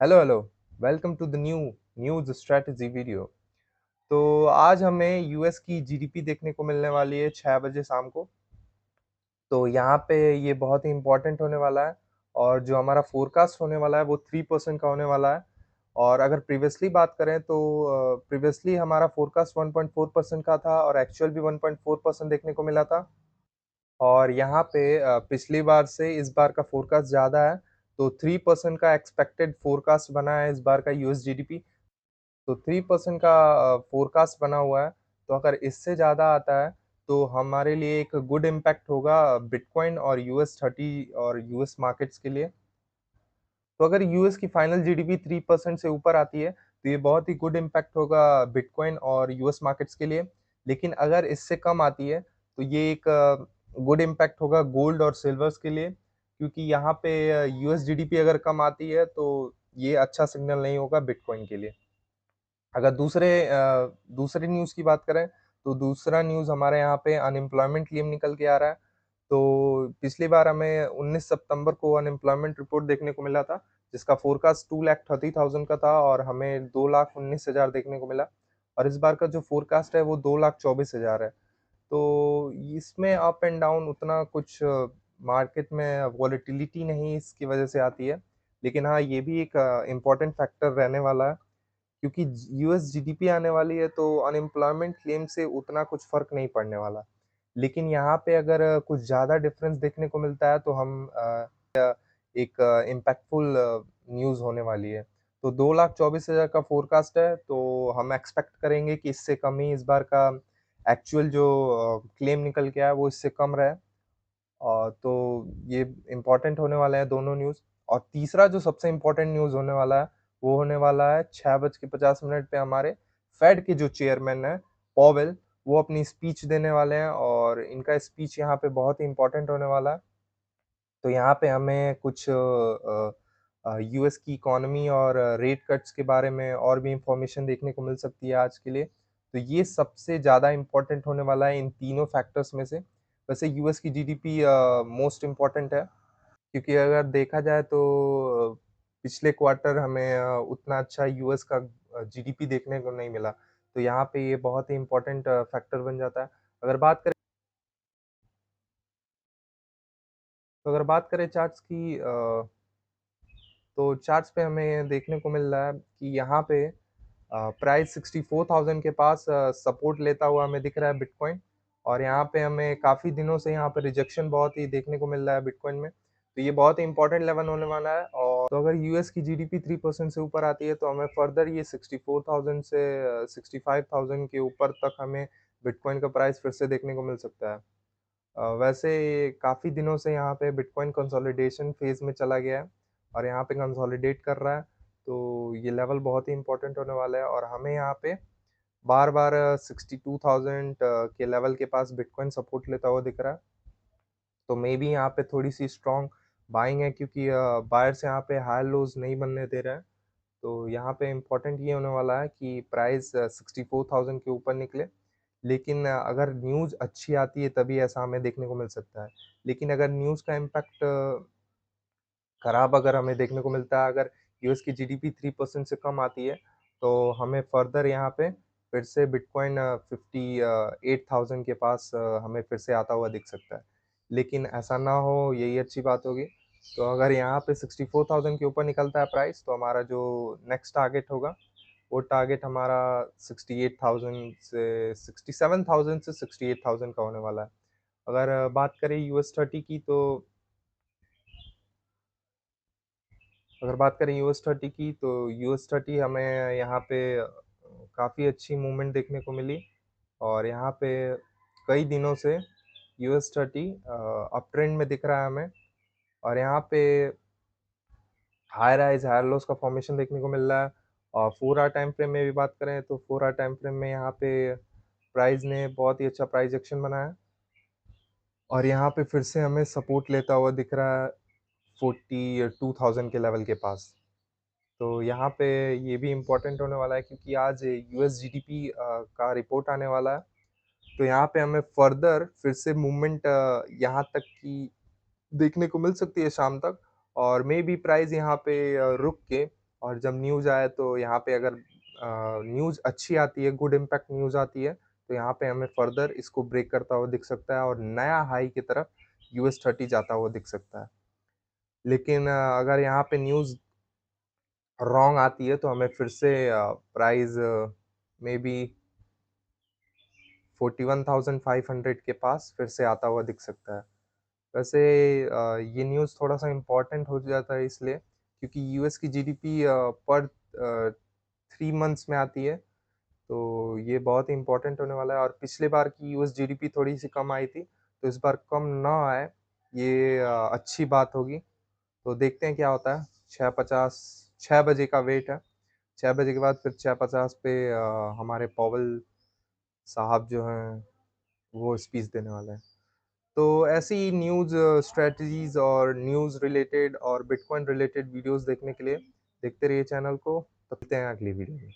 Hello hello. Welcome to the new news strategy video. तो आज हमें यूएस की जीडीपी देखने को मिलने वाली है 6 बजे शाम को। तो यहाँ पे ये बहुत ही इम्पोर्टेंट होने वाला है। और जो हमारा फोरकास्ट होने वाला है वो 3% का होने वाला है। और अगर प्रीवियसली बात करें तो प्रीवियसली हमारा फोरकास्ट 1.4% का था और एक्चुअल भी 1.4% देखने को मिला था। और यहाँ पे पिछली बार से इस बार का फोरकास्ट ज़्यादा है। तो 3% का एक्सपेक्टेड फोरकास्ट बना है इस बार का यूएस जीडीपी। तो 3% का फोरकास्ट बना हुआ है। तो अगर इससे ज़्यादा आता है तो हमारे लिए एक गुड इम्पैक्ट होगा बिटकॉइन और यूएस 30 और यूएस मार्केट्स के लिए। तो अगर यूएस की फाइनल जीडीपी 3% से ऊपर आती है तो ये बहुत ही गुड इम्पैक्ट होगा बिटकॉइन और यूएस मार्केट्स के लिए। लेकिन अगर इससे कम आती है तो ये एक गुड इम्पैक्ट होगा गोल्ड और सिल्वर्स के लिए, क्योंकि यहाँ पे यूएस जीडीपी अगर कम आती है तो ये अच्छा सिग्नल नहीं होगा बिटकॉइन के लिए। अगर दूसरे न्यूज़ की बात करें तो दूसरा न्यूज़ हमारे यहाँ पे अनएम्प्लॉयमेंट क्लेम निकल के आ रहा है। तो पिछली बार हमें 19 सितंबर को अनएम्प्लॉयमेंट रिपोर्ट देखने को मिला था, जिसका फोरकास्ट 2,30,000 का था और हमें 2,19,000 देखने को मिला। और इस बार का जो फोरकास्ट है वो 2,24,000 है। तो इसमें अप एंड डाउन उतना कुछ मार्केट में वॉलेटिलिटी नहीं इसकी वजह से आती है। लेकिन हाँ, ये भी एक इम्पोर्टेंट फैक्टर रहने वाला है, क्योंकि यूएस जीडीपी आने वाली है तो अनएम्प्लॉयमेंट क्लेम से उतना कुछ फर्क नहीं पड़ने वाला। लेकिन यहाँ पे अगर कुछ ज़्यादा डिफरेंस देखने को मिलता है तो हम एक इम्पैक्टफुल न्यूज़ होने वाली है। तो 2,24,000 का फोरकास्ट है, तो हम एक्सपेक्ट करेंगे कि इससे कम ही इस बार का एक्चुअल जो क्लेम निकल के आया वो इससे कम रहे। तो ये इम्पोर्टेंट होने वाले हैं दोनों न्यूज़। और तीसरा जो सबसे इम्पोर्टेंट न्यूज़ होने वाला है, वो होने वाला है 6:50 पे हमारे फेड के जो चेयरमैन हैं, पॉवेल, वो अपनी स्पीच देने वाले हैं और इनका स्पीच यहाँ पे बहुत ही इम्पोर्टेंट होने वाला है। तो यहाँ पे हमें कुछ यूएस की इकोनॉमी और रेट कट्स के बारे में और भी इन्फॉर्मेशन देखने को मिल सकती है आज के लिए। तो ये सबसे ज़्यादा इम्पोर्टेंट होने वाला है इन तीनों फैक्टर्स में से। वैसे यूएस की जीडीपी मोस्ट इम्पोर्टेंट है, क्योंकि अगर देखा जाए तो पिछले क्वार्टर हमें उतना अच्छा यूएस का जीडीपी देखने को नहीं मिला। तो यहाँ पे ये बहुत ही इम्पोर्टेंट फैक्टर बन जाता है। अगर बात करें अगर बात करें चार्ट्स की, तो चार्ट्स पे हमें देखने को मिल रहा है कि यहाँ पे प्राइस 64,000 के पास सपोर्ट लेता हुआ हमें दिख रहा है बिटकॉइन। और यहाँ पे हमें काफ़ी दिनों से यहाँ पे रिजेक्शन बहुत ही देखने को मिल रहा है बिटकॉइन में। तो ये बहुत ही इंपॉर्टेंट लेवल होने वाला है। और तो अगर यूएस की जीडीपी 3% से ऊपर आती है तो हमें फर्दर ये 64,000 से 65,000 के ऊपर तक हमें बिटकॉइन का प्राइस फिर से देखने को मिल सकता है। वैसे काफ़ी दिनों से यहाँ पे बिटकॉइन कंसोलिडेशन फेज़ में चला गया है और यहाँ पे कंसोलिडेट कर रहा है। तो ये लेवल बहुत ही इम्पोर्टेंट होने वाला है और हमें यहाँ पे बार-बार 62,000 के लेवल के पास बिटकॉइन सपोर्ट लेता हुआ दिख रहा है। तो मेबी यहाँ पे थोड़ी-सी स्ट्रॉन्ग बाइंग है, क्योंकि बायर्स यहाँ पे हाई लोज़ नहीं बनने दे रहे हैं। तो यहाँ पे इम्पोर्टेंट ये होने वाला है कि प्राइस 64,000 के ऊपर निकले। लेकिन अगर न्यूज़ अच्छी आती है तभी ऐसा हमें देखने को मिल सकता है। लेकिन अगर न्यूज़ का इम्पैक्ट खराब अगर हमें देखने को मिलता है, अगर यूएस की जीडीपी 3% से कम आती है, तो हमें फर्दर यहाँ पे फिर से बिटकॉइन 58,000 के पास हमें फिर से आता हुआ दिख सकता है। लेकिन ऐसा ना हो, यही अच्छी बात होगी। तो अगर यहाँ पे 64,000 के ऊपर निकलता है प्राइस, तो हमारा जो नेक्स्ट टारगेट होगा, वो टारगेट हमारा 67,000 से 68,000 का होने वाला है। अगर बात करें यूएस 30 की, तो अगर बात करें यूएस 30 की, तो यूएस 30 हमें यहाँ पे काफ़ी अच्छी मूवमेंट देखने को मिली। और यहाँ पे कई दिनों से यूएस 30 अप ट्रेंड में दिख रहा है हमें। और यहाँ पे हाई राइज हाई लोज का फॉर्मेशन देखने को मिल रहा है। और 4 आवर टाइम फ्रेम में भी बात करें तो 4 आवर टाइम फ्रेम में यहाँ पे प्राइस ने बहुत ही अच्छा प्राइस एक्शन बनाया और यहाँ पे फिर से हमें सपोर्ट लेता हुआ दिख रहा है 42,000 के लेवल के पास। तो यहाँ पे ये भी इम्पोर्टेंट होने वाला है, क्योंकि आज यूएस जीडीपी का रिपोर्ट आने वाला है। तो यहाँ पे हमें फर्दर फिर से मूवमेंट यहाँ तक की देखने को मिल सकती है शाम तक। और मे बी प्राइस यहाँ पे रुक के और जब न्यूज़ आए तो यहाँ पे अगर न्यूज़ अच्छी आती है, गुड इम्पैक्ट न्यूज़ आती है, तो यहाँ पे हमें फर्दर इसको ब्रेक करता हुआ दिख सकता है और नया हाई की तरफ यूएस 30 जाता हुआ दिख सकता है। लेकिन अगर यहाँ पे न्यूज़ रॉन्ग आती है तो हमें फिर से प्राइस मेबी 41,500 के पास फिर से आता हुआ दिख सकता है। वैसे ये न्यूज़ थोड़ा-सा इम्पोर्टेंट हो जाता है इसलिए क्योंकि यूएस की जीडीपी पर 3 मंथ्स में आती है, तो ये बहुत ही इम्पोर्टेंट होने वाला है और पिछली बार की यूएस जीडीपी थोड़ी-सी कम आई थी, तो इस बार कम ना आए, ये अच्छी बात होगी। तो देखते हैं क्या होता है। 6:50 6 बजे का वेट है। 6 बजे के बाद फिर 6:50 पे हमारे पॉवेल साहब जो हैं, वो स्पीच देने वाले हैं। तो ऐसी ही न्यूज़ स्ट्रैटेजीज़ और न्यूज़ रिलेटेड और बिटकॉइन रिलेटेड वीडियोज़ देखने के लिए देखते रहिए चैनल को। तो मिलते हैं अगली वीडियो में।